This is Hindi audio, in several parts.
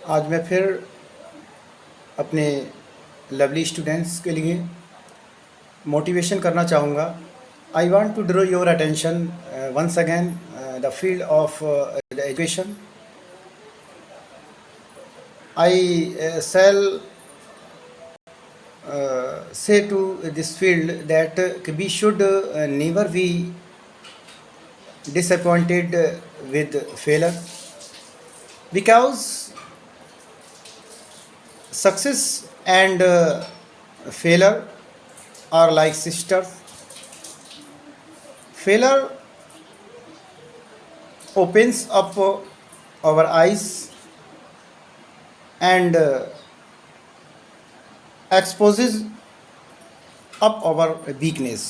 आज मैं फिर अपने लवली स्टूडेंट्स के लिए मोटिवेशन करना चाहूँगा। I want to draw your attention once again the field of the education. I shall say to this field that we should never be disappointed with failure, because success and failure are like sisters. Failure opens up our eyes and exposes up our weakness,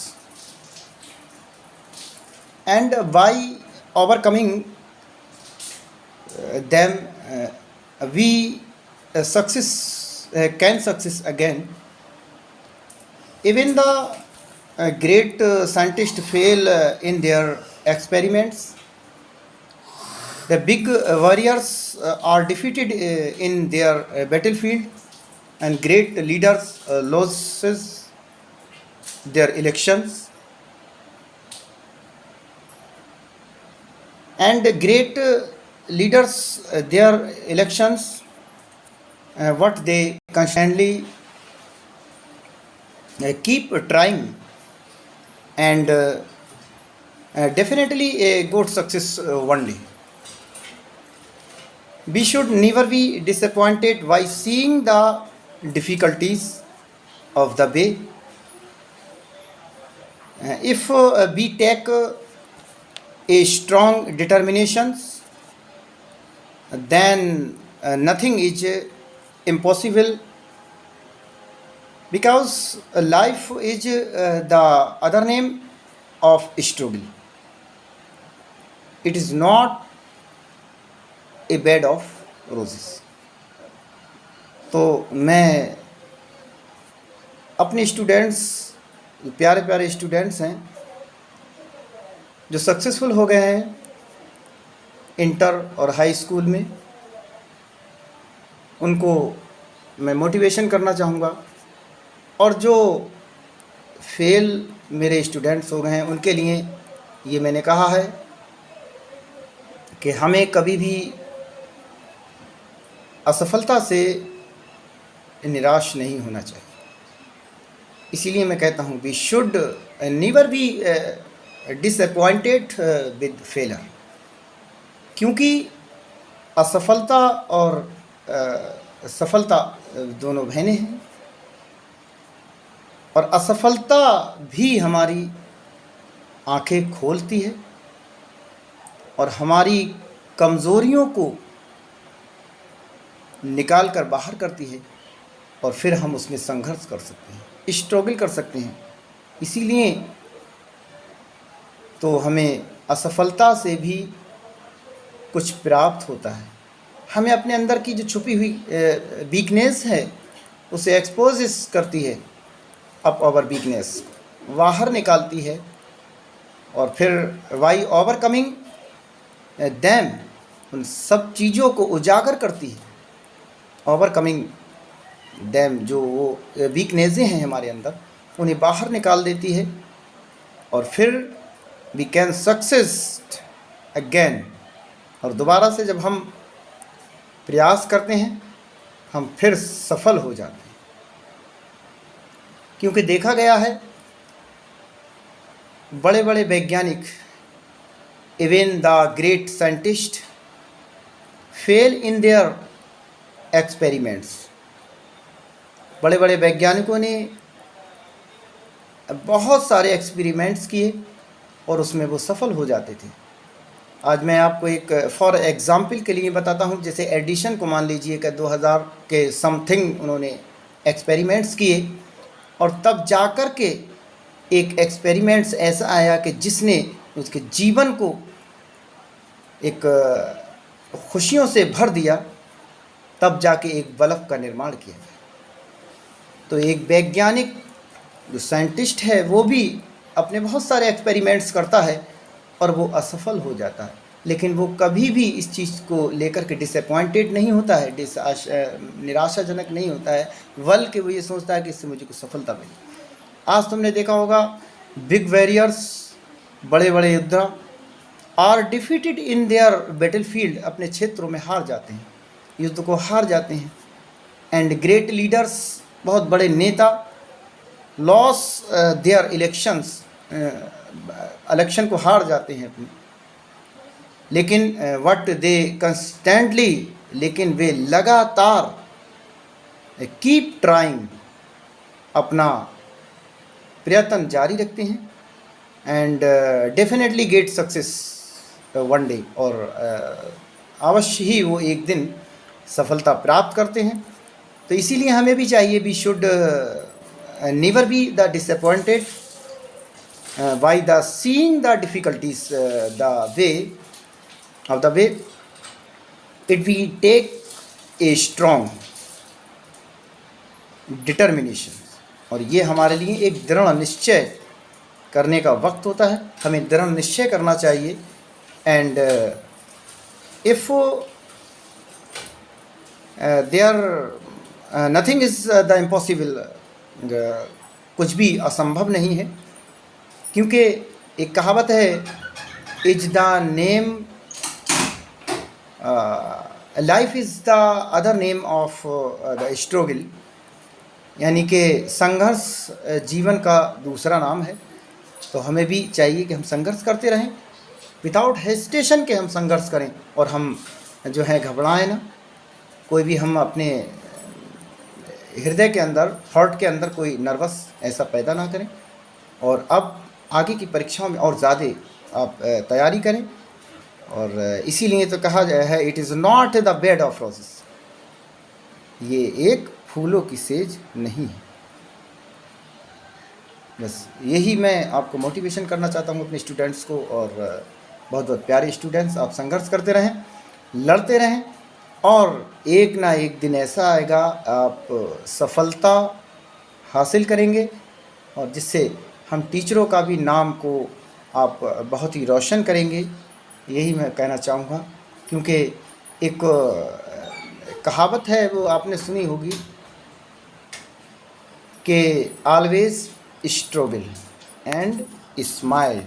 and by overcoming them we success can success again. Even the great scientists fail in their experiments. The big warriors are defeated in their battlefield, and great leaders loses their elections, and great leaders their elections what they constantly keep trying, and definitely a good success one day. We should never be disappointed by seeing the difficulties of the way. If we take a strong determinations, then nothing is impossible, because life is the other name of struggle. It is not a bed of roses. तो मैं अपने स्टूडेंट्स, प्यारे प्यारे स्टूडेंट्स हैं जो सक्सेसफुल हो गए हैं इंटर और हाई स्कूल में, उनको मैं मोटिवेशन करना चाहूँगा। और जो फेल मेरे स्टूडेंट्स हो गए हैं उनके लिए ये मैंने कहा है कि हमें कभी भी असफलता से निराश नहीं होना चाहिए। इसीलिए मैं कहता हूँ we should never be disappointed with failure, क्योंकि असफलता और सफलता दोनों बहनें हैं, और असफलता भी हमारी आंखें खोलती है और हमारी कमज़ोरियों को निकाल कर बाहर करती है, और फिर हम उसमें संघर्ष कर सकते हैं, स्ट्रगल कर सकते हैं। इसीलिए तो हमें असफलता से भी कुछ प्राप्त होता है। हमें अपने अंदर की जो छुपी हुई वीकनेस है उसे एक्सपोज करती है, अप आवर वीकनेस बाहर निकालती है, और फिर वाई ओवरकमिंग दैम उन सब चीज़ों को उजागर करती है। ओवरकमिंग दैम जो वो वीकनेसें हैं हमारे अंदर उन्हें बाहर निकाल देती है, और फिर वी कैन सक्सेस अगेन। और दोबारा से जब हम प्रयास करते हैं हम फिर सफल हो जाते हैं, क्योंकि देखा गया है बड़े बड़े वैज्ञानिक, even the great scientist fail in their experiments. बड़े बड़े वैज्ञानिकों ने बहुत सारे एक्सपेरिमेंट्स किए और उसमें वो सफल हो जाते थे। आज मैं आपको एक फॉर एग्ज़ाम्पल के लिए बताता हूँ। जैसे एडिशन को मान लीजिए कि 2000 के समथिंग उन्होंने एक्सपेरिमेंट्स किए, और तब जाकर के एक एक्सपेरिमेंट्स ऐसा आया कि जिसने उसके जीवन को एक खुशियों से भर दिया, तब जाके एक बल्ब का निर्माण किया। तो एक वैज्ञानिक जो साइंटिस्ट है वो भी अपने बहुत सारे एक्सपेरिमेंट्स करता है और वो असफल हो जाता है, लेकिन वो कभी भी इस चीज़ को लेकर के डिसअपॉइंटेड नहीं होता है, निराशाजनक नहीं होता है, बल्कि वो ये सोचता है कि इससे मुझे कुछ सफलता मिली। आज तुमने देखा होगा बिग वॉरियर्स, बड़े बड़े योद्धा are defeated in their battlefield, अपने क्षेत्रों में हार जाते हैं, युद्ध को हार जाते हैं। एंड ग्रेट लीडर्स, बहुत बड़े नेता, लॉस देयर इलेक्शंस, इलेक्शन को हार जाते हैं अपने। लेकिन व्हाट दे कंस्टेंटली, लेकिन वे लगातार कीप ट्राइंग, अपना प्रयत्न जारी रखते हैं। And definitely get success one day, और अवश्य ही वो एक दिन सफलता प्राप्त करते हैं। तो इसीलिए हमें भी चाहिए, we should never be the disappointed by the seeing the difficulties the way of the way it we take a strong determination, और ये हमारे लिए एक दृढ़ निश्चय करने का वक्त होता है। हमें दृढ़ निश्चय करना चाहिए। And if there nothing is the impossible, कुछ भी असंभव नहीं है, क्योंकि एक कहावत है, is the name life is the other name of the struggle, यानी कि संघर्ष जीवन का दूसरा नाम है। तो हमें भी चाहिए कि हम संघर्ष करते रहें, विदाउट हेजिटेशन के हम संघर्ष करें, और हम जो है घबराएं ना। कोई भी हम अपने हृदय के अंदर, हार्ट के अंदर कोई नर्वस ऐसा पैदा ना करें, और अब आगे की परीक्षाओं में और ज़्यादा आप तैयारी करें। और इसीलिए तो कहा है, it is not the bed of roses, ये एक फूलों की सेज नहीं है। बस यही मैं आपको मोटिवेशन करना चाहता हूँ अपने स्टूडेंट्स को। और बहुत बहुत प्यारे स्टूडेंट्स, आप संघर्ष करते रहें, लड़ते रहें, और एक ना एक दिन ऐसा आएगा आप सफलता हासिल करेंगे, और जिससे हम टीचरों का भी नाम को आप बहुत ही रोशन करेंगे। यही मैं कहना चाहूँगा, क्योंकि एक कहावत है, वो आपने सुनी होगी कि ऑलवेज स्ट्रगल एंड स्माइल।